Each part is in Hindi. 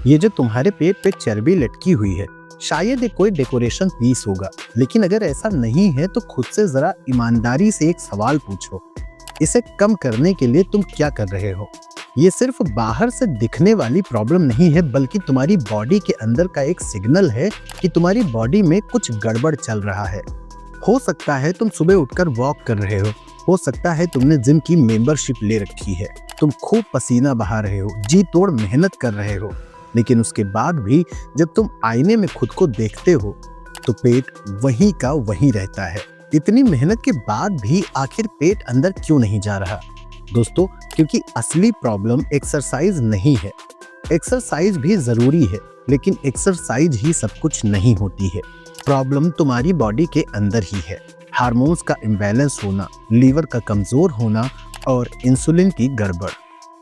ये जो तुम्हारे पेट पे चर्बी लटकी हुई है, शायद ये कोई डेकोरेशन पीस होगा, लेकिन अगर ऐसा नहीं है तो खुद से जरा ईमानदारी से एक सवाल पूछो। इसे कम करने के लिए तुम क्या कर रहे हो? ये सिर्फ बाहर से दिखने वाली प्रॉब्लम नहीं है, बल्कि तुम्हारी बॉडी के अंदर का एक सिग्नल है कि तुम्हारी बॉडी में कुछ गड़बड़ चल रहा है। हो सकता है तुम सुबह उठकर वॉक कर रहे हो सकता है तुमने जिम की मेंबरशिप ले रखी है, तुम खूब पसीना बहा रहे हो, जी तोड़ मेहनत कर रहे हो, लेकिन उसके बाद भी जब तुम आईने में खुद को देखते हो तो पेट वहीं का वहीं रहता है। इतनी मेहनत के बाद भी आखिर पेट अंदर क्यों नहीं जा रहा? दोस्तों, क्योंकि असली प्रॉब्लम एक्सरसाइज नहीं है। एक्सरसाइज भी जरूरी है, लेकिन एक्सरसाइज ही सब कुछ नहीं होती है। प्रॉब्लम तुम्हारी बॉडी के अंदर ही है। हार्मोन्स का इम्बैलेंस होना, लीवर का कमजोर होना और इंसुलिन की गड़बड़।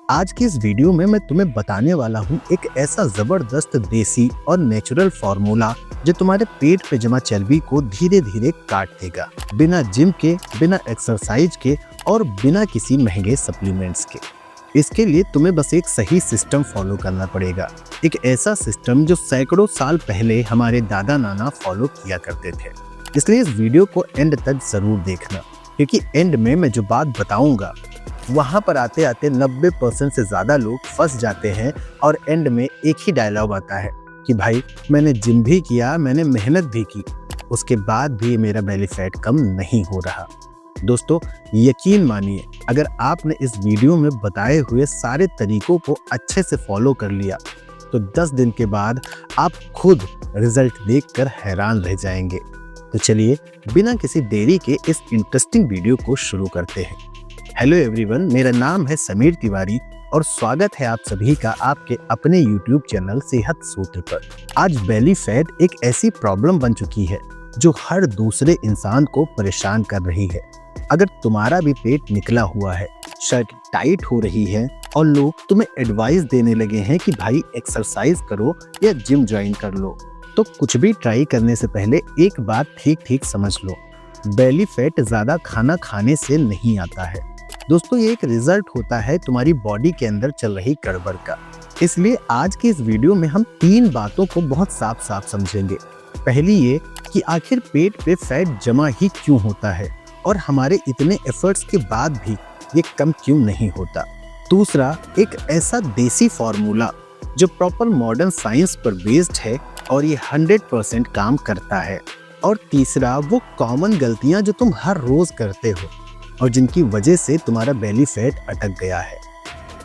आज की इस वीडियो में मैं तुम्हें बताने वाला हूँ एक ऐसा जबरदस्त देसी और नेचुरल फॉर्मूला जो तुम्हारे पेट पे जमा चर्बी को धीरे धीरे काट देगा, बिना जिम के, बिना एक्सरसाइज के और बिना किसी महंगे सप्लीमेंट्स के। इसके लिए तुम्हें बस एक सही सिस्टम फॉलो करना पड़ेगा, एक ऐसा सिस्टम जो सैकड़ों साल पहले हमारे दादा नाना फॉलो किया करते थे। इसलिए इस वीडियो को एंड तक जरूर देखना, क्योंकि एंड में मैं जो बात बताऊंगा वहां पर आते आते 90% से ज्यादा लोग फंस जाते हैं और एंड में एक ही डायलॉग आता है कि भाई मैंने जिम भी किया, मैंने मेहनत भी की, उसके बाद भी मेरा बेली फैट कम नहीं हो रहा। दोस्तों, यकीन मानिए, अगर आपने इस वीडियो में बताए हुए सारे तरीकों को अच्छे से फॉलो कर लिया तो 10 दिन के बाद आप खुद रिजल्ट देखकर हैरान रह जाएंगे। तो चलिए बिना किसी देरी के इस इंटरेस्टिंग वीडियो को शुरू करते हैं। हेलो एवरीवन, मेरा नाम है समीर तिवारी और स्वागत है आप सभी का आपके अपने यूट्यूब चैनल सेहत सूत्र पर। आज बेली फैट एक ऐसी प्रॉब्लम बन चुकी है जो हर दूसरे इंसान को परेशान कर रही है। अगर तुम्हारा भी पेट निकला हुआ है, शर्ट टाइट हो रही है और लोग तुम्हें एडवाइस देने लगे हैं कि भाई एक्सरसाइज करो या जिम ज्वाइन कर लो, तो कुछ भी ट्राई करने से पहले एक बात ठीक ठीक समझ लो, बेली फैट ज्यादा खाना खाने से नहीं आता है। दोस्तों, ये एक रिजल्ट होता है तुम्हारी बॉडी के अंदर चल रही गड़बड़ का। इसलिए आज की इस वीडियो में हम 3 बातों को बहुत साफ साफ समझेंगे। पहली ये कि आखिर पेट पे फैट जमा ही क्यों होता है और हमारे इतने एफर्ट्स के बाद भी ये कम क्यों नहीं होता। दूसरा, एक ऐसा देसी फॉर्मूला जो प्रॉपर मॉडर्न साइंस पर बेस्ड है और ये 100% काम करता है। और तीसरा, वो कॉमन गलतियां जो तुम हर रोज करते हो और जिनकी वजह से तुम्हारा बेली फैट अटक गया है।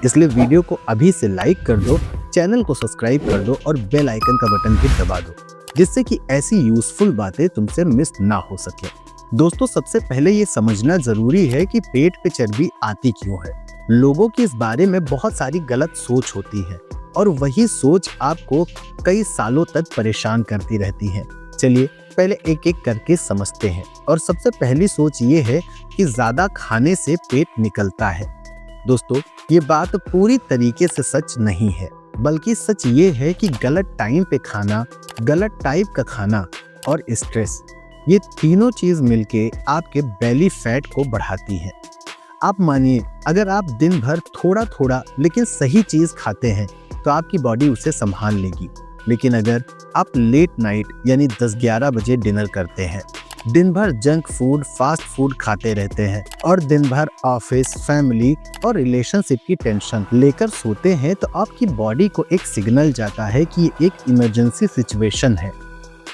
इसलिए वीडियो को अभी से लाइक कर दो, चैनल को सब्सक्राइब कर दो और बेल आइकन का बटन भी दबा दो, जिससे कि ऐसी यूजफुल बातें तुमसे मिस ना हो सके। दोस्तों, सबसे पहले ये समझना जरूरी है कि पेट पे चर्बी आती क्यों है। लोगों की इस बारे में बहुत सारी गलत सोच होती है और वही सोच आपको कई सालों तक परेशान करती रहती है। चलिए पहले एक एक करके समझते हैं। और सबसे पहली सोच ये है कि ज्यादा खाने से पेट निकलता है। दोस्तों, ये बात पूरी तरीके से सच नहीं है, बल्कि सच ये है कि गलत टाइम पे खाना, गलत टाइप का खाना और स्ट्रेस, ये तीनों चीज मिलके आपके बेली फैट को बढ़ाती हैं। आप मानिए, अगर आप दिन भर थोड़ा थोड़ा लेकिन सही चीज खाते हैं तो आपकी बॉडी उसे संभाल लेगी। लेकिन अगर आप लेट नाइट यानी 10-11 बजे डिनर करते हैं, दिन भर जंक फूड, फास्ट फूड खाते रहते हैं और दिन भर ऑफिस, फैमिली और रिलेशनशिप की टेंशन लेकर सोते हैं, तो आपकी बॉडी को एक सिग्नल जाता है कि ये एक इमरजेंसी सिचुएशन है,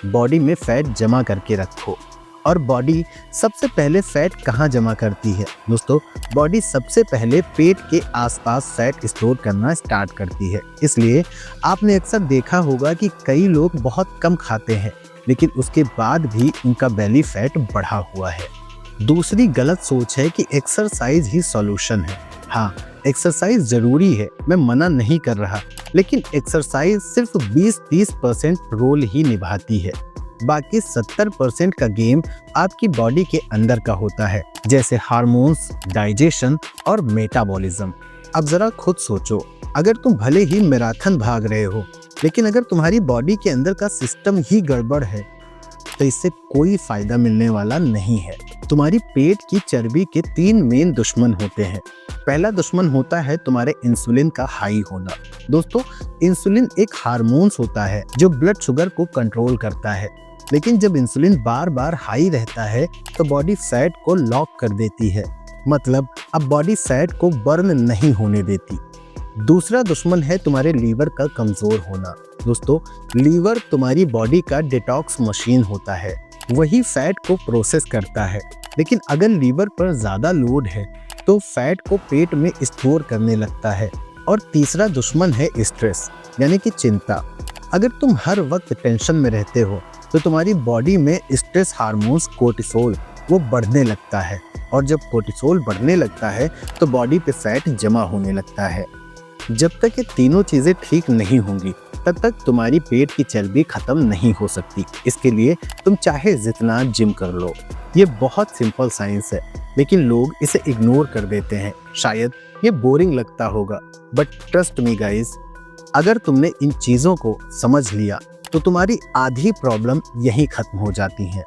बॉडी में फैट जमा करके रखो। और बॉडी सबसे पहले फैट कहाँ जमा करती है? दोस्तों, बॉडी सबसे पहले पेट के आसपास फैट स्टोर करना स्टार्ट करती है। इसलिए आपने अक्सर देखा होगा कि कई लोग बहुत कम खाते हैं, लेकिन उसके बाद भी उनका बेली फैट बढ़ा हुआ है। दूसरी गलत सोच है कि एक्सरसाइज ही सॉल्यूशन है। हाँ, एक्सरसाइज जरूरी है, मैं मना नहीं कर रहा, लेकिन एक्सरसाइज सिर्फ 20-30% रोल ही निभाती है। बाकी 70% का गेम आपकी बॉडी के अंदर का होता है, जैसे हार्मोन्स, डाइजेशन और मेटाबॉलिज्म। अब जरा खुद सोचो, अगर तुम भले ही मैराथन भाग रहे हो, लेकिन अगर तुम्हारी बॉडी के अंदर का सिस्टम ही गड़बड़ है तो इससे कोई फायदा मिलने वाला नहीं है। तुम्हारी पेट की चर्बी के 3 मेन दुश्मन होते हैं। पहला दुश्मन होता है तुम्हारे इंसुलिन का हाई होना। दोस्तों, इंसुलिन एक हार्मोन्स होता है जो ब्लड शुगर को कंट्रोल करता है, लेकिन जब इंसुलिन बार बार हाई रहता है तो बॉडी फैट को लॉक कर देती है, मतलब अब बॉडी फैट को बर्न नहीं होने देती। दूसरा दुश्मन है तुम्हारे लीवर का कमजोर होना। दोस्तों, लीवर तुम्हारी बॉडी का डिटॉक्स मशीन होता है, वही फैट को प्रोसेस करता है, लेकिन अगर लीवर पर ज्यादा लोड है तो फैट को पेट में स्टोर करने लगता है। और तीसरा दुश्मन है स्ट्रेस, यानी कि चिंता। अगर तुम हर वक्त टेंशन में रहते हो तो तुम्हारी बॉडी में स्ट्रेस हार्मोन्स कोर्टिसोल वो बढ़ने लगता है, और जब कोर्टिसोल बढ़ने लगता है तो बॉडी पे फैट जमा होने लगता है। जब तक ये तीनों चीजें ठीक नहीं होंगी तब तक तुम्हारी पेट की चर्बी खत्म नहीं हो सकती। इसके लिए तुम चाहे जितना जिम कर लो। ये बहुत सिंपल साइंस है, लेकिन लोग इसे इग्नोर कर देते हैं। शायद ये बोरिंग लगता होगा, बट ट्रस्ट मी गाइस, अगर तुमने इन चीजों को समझ लिया तो तुम्हारी आधी प्रॉब्लम यहीं खत्म हो जाती है।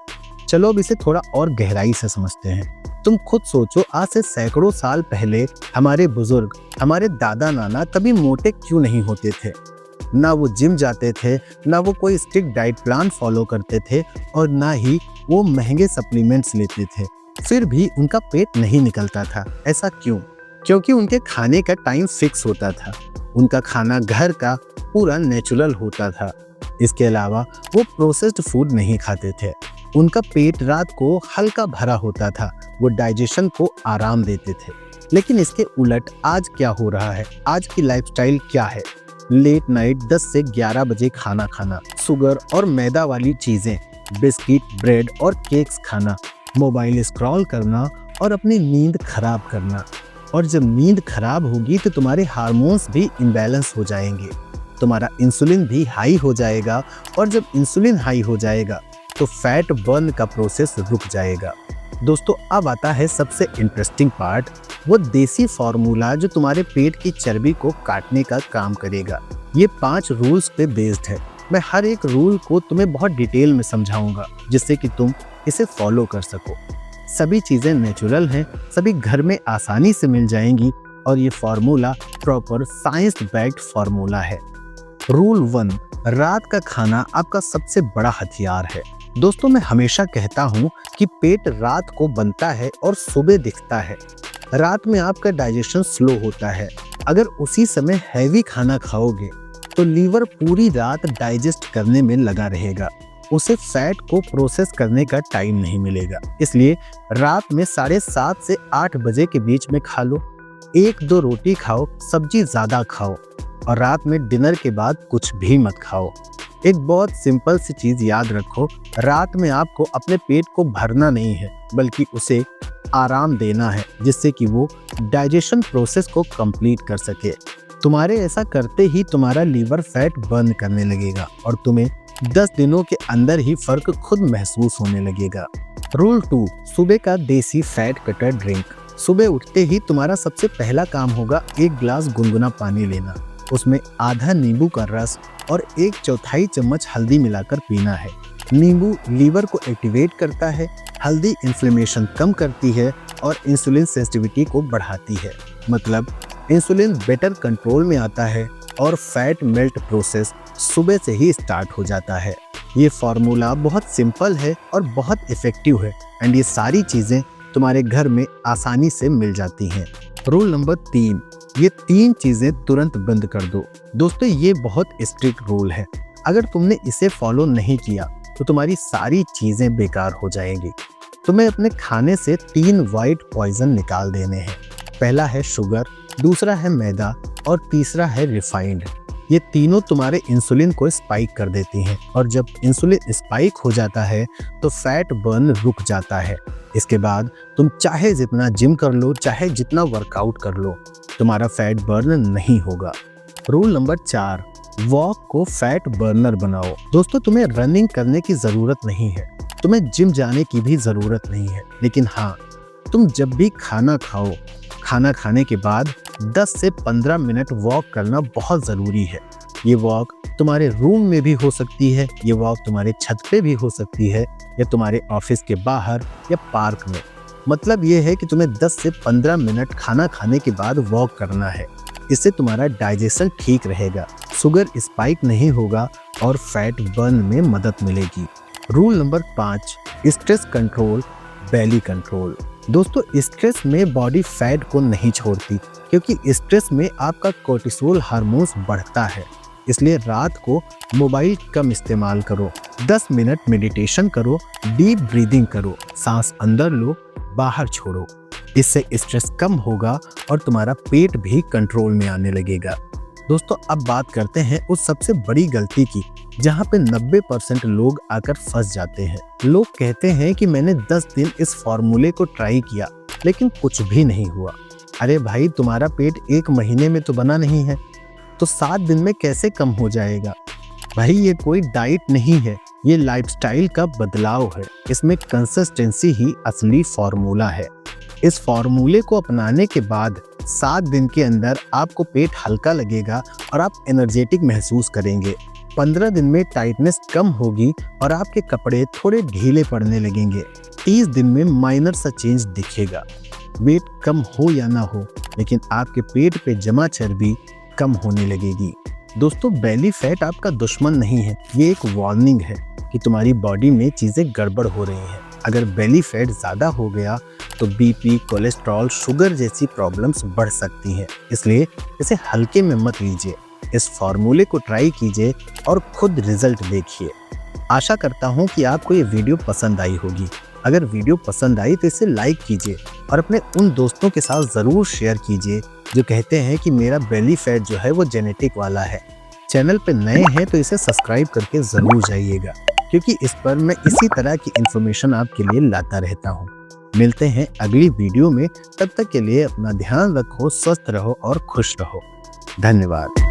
चलो अब इसे थोड़ा और गहराई से समझते हैं। तुम खुद सोचो, आज से सैकड़ों साल पहले हमारे बुजुर्ग, हमारे दादा नाना कभी मोटे क्यों नहीं होते थे? ना वो जिम जाते थे, ना वो कोई स्ट्रिक्ट डाइट प्लान फॉलो करते थे, और ना ही वो महंगे सप्लीमेंट्स लेते थे। फिर भी उनका पेट नहीं निकलता था। ऐसा क्यों? क्योंकि उनके खाने का टाइम फिक्स होता था। उनका खाना घर का पूरा नेचुरल होता था। इसके अलावा वो प्रोसेस्ड फूड नहीं खाते थे। उनका पेट रात को हल्का भरा होता था, वो डाइजेशन को आराम देते थे। लेकिन इसके उलट आज क्या हो रहा है? आज की लाइफस्टाइल क्या है? लेट नाइट 10 से 11 बजे खाना खाना, शुगर और मैदा वाली चीजें, बिस्किट, ब्रेड और केक्स खाना, मोबाइल स्क्रॉल करना और अपनी नींद खराब करना। और जब नींद खराब होगी तो तुम्हारे हार्मोन्स भी इम्बैलेंस हो जाएंगे, तुम्हारा इंसुलिन भी हाई हो जाएगा, और जब इंसुलिन हाई हो जाएगा तो फैट बर्न का प्रोसेस रुक जाएगा। दोस्तों, अब आता है सबसे इंटरेस्टिंग पार्ट, वो देसी फॉर्मूला जो तुम्हारे पेट की चर्बी को काटने का काम करेगा। ये 5 रूल्स पे बेस्ड है। मैं हर एक रूल को तुम्हें बहुत डिटेल में समझाऊंगा, जिससे कि तुम इसे फॉलो कर सको। सभी चीजें नेचुरल हैं, सभी घर में आसानी से मिल जाएंगी, और ये formula proper science backed formula है। रूल 1, रात का खाना आपका सबसे बड़ा हथियार है। दोस्तों, मैं हमेशा कहता हूँ कि पेट रात को बनता है और सुबह दिखता है। रात में आपका डाइजेशन स्लो होता है। अगर उसी समय हैवी खाना खाओगे तो लीवर पूरी रात डाइजेस्ट करने में लगा रहेगा, उसे फैट को प्रोसेस करने का टाइम नहीं मिलेगा। इसलिए रात में 7:30 से 8 बजे के बीच में खा लो। 1-2 रोटी खाओ, सब्जी ज्यादा खाओ, और रात में डिनर के बाद कुछ भी मत खाओ। एक बहुत सिंपल सी चीज याद रखो, रात में आपको अपने पेट को भरना नहीं है, बल्कि उसे आराम देना है, जिससे कि वो डाइजेशन प्रोसेस को कंप्लीट कर सके। तुम्हारे ऐसा करते ही तुम्हारा लीवर फैट बर्न करने लगेगा, और तुम्हें 10 दिनों के अंदर ही फर्क खुद महसूस होने लगेगा। रूल 2, सुबह का देसी फैट कटर ड्रिंक। सुबह उठते ही तुम्हारा सबसे पहला काम होगा 1 गिलास गुनगुना पानी लेना। उसमें आधा नींबू का रस और 1/4 चम्मच हल्दी मिलाकर पीना है। नींबू लीवर को एक्टिवेट करता है, हल्दी इन्फ्लेमेशन कम करती है, और इंसुलिन सेंसिटिविटी को बढ़ाती है। मतलब इंसुलिन बेटर कंट्रोल में आता है, और फैट मेल्ट प्रोसेस सुबह से ही स्टार्ट हो जाता है। ये फॉर्मूला बहुत सिंपल है और बहुत इफेक्टिव है, एंड ये सारी चीजें तुम्हारे घर में आसानी से मिल जाती हैं। रूल नंबर 3, ये 3 चीजें तुरंत बंद कर दो। दोस्तों, ये बहुत स्ट्रिक्ट रूल है। अगर तुमने इसे फॉलो नहीं किया तो तुम्हारी सारी चीजें बेकार हो जाएंगी। तुम्हें अपने खाने से 3 वाइट पॉइजन निकाल देने हैं। पहला है शुगर, दूसरा है मैदा, और तीसरा है रिफाइंड। ये तीनों तुम्हारे इंसुलिन को स्पाइक कर देती हैं, और जब इंसुलिन स्पाइक हो जाता है तो फैट बर्न रुक जाता है। इसके बाद तुम चाहे जितना जिम कर लो, चाहे जितना वर्कआउट कर लो, तुम्हारा फैट बर्न नहीं होगा। रूल नंबर 4, वॉक को फैट बर्नर बनाओ। दोस्तों, तुम्हें रनिंग करने की जरूरत नहीं है, तुम्हें जिम जाने की भी जरूरत नहीं है, लेकिन हाँ, तुम जब भी खाना खाओ, खाना खाने के बाद 10 से 15 मिनट वॉक करना बहुत ज़रूरी है। ये वॉक तुम्हारे रूम में भी हो सकती है, ये वॉक तुम्हारे छत पे भी हो सकती है, या तुम्हारे ऑफिस के बाहर या पार्क में। मतलब ये है कि तुम्हें 10 से 15 मिनट खाना खाने के बाद वॉक करना है। इससे तुम्हारा डाइजेशन ठीक रहेगा, शुगर स्पाइक नहीं होगा और फैट बर्न में मदद मिलेगी। रूल नंबर 5, स्ट्रेस कंट्रोल, बेली कंट्रोल। दोस्तों, स्ट्रेस में बॉडी फैट को नहीं छोड़ती, क्योंकि स्ट्रेस में आपका कोर्टिसोल हार्मोन्स बढ़ता है। इसलिए रात को मोबाइल कम इस्तेमाल करो, 10 मिनट मेडिटेशन करो, डीप ब्रीदिंग करो, सांस अंदर लो, बाहर छोड़ो। इससे स्ट्रेस कम होगा और तुम्हारा पेट भी कंट्रोल में आने लगेगा। दोस्तों, अब बात करते हैं उस सबसे बड़ी गलती की, जहां पे 90% लोग आकर फंस जाते हैं। लोग कहते हैं कि मैंने 10 दिन इस फॉर्मूले को ट्राई किया, लेकिन कुछ भी नहीं हुआ। अरे भाई, तुम्हारा पेट 1 महीने में तो बना नहीं है, तो 7 दिन में कैसे कम हो जाएगा? भाई, ये कोई डाइट नहीं है, ये लाइफस्टाइल का बदलाव है। इसमें कंसिस्टेंसी ही असली फॉर्मूला है। इस फॉर्मूले को अपनाने के बाद 7 दिन के अंदर आपको पेट हल्का लगेगा और आप एनर्जेटिक महसूस करेंगे। 15 दिन में टाइटनेस कम होगी और आपके कपड़े थोड़े ढीले पड़ने लगेंगे। 30 दिन में माइनर सा चेंज दिखेगा। वेट कम हो या ना हो, लेकिन आपके पेट पे जमा चर्बी कम होने लगेगी। दोस्तों, बेली फैट आपका दुश्मन नहीं है, ये एक वार्निंग है कि तुम्हारी बॉडी में चीजें गड़बड़ हो रही हैं। अगर बेली फैट ज्यादा हो गया तो बीपी, कोलेस्ट्रॉल, शुगर जैसी प्रॉब्लम्स बढ़ सकती हैं। इसलिए इसे हल्के में मत लीजिए। इस फॉर्मूले को ट्राई कीजिए और खुद रिजल्ट देखिए। आशा करता हूँ कि आपको ये वीडियो पसंद आई होगी। अगर वीडियो पसंद आई तो इसे लाइक कीजिए और अपने उन दोस्तों के साथ ज़रूर शेयर कीजिए जो कहते हैं कि मेरा बेली फैट जो है वो जेनेटिक वाला है। चैनल पे नए हैं तो इसे सब्सक्राइब करके ज़रूर जाइएगा, क्योंकि इस पर मैं इसी तरह की इन्फॉर्मेशन आपके लिए लाता रहता हूँ। मिलते हैं अगली वीडियो में, तब तक के लिए अपना ध्यान रखो, स्वस्थ रहो और खुश रहो। धन्यवाद।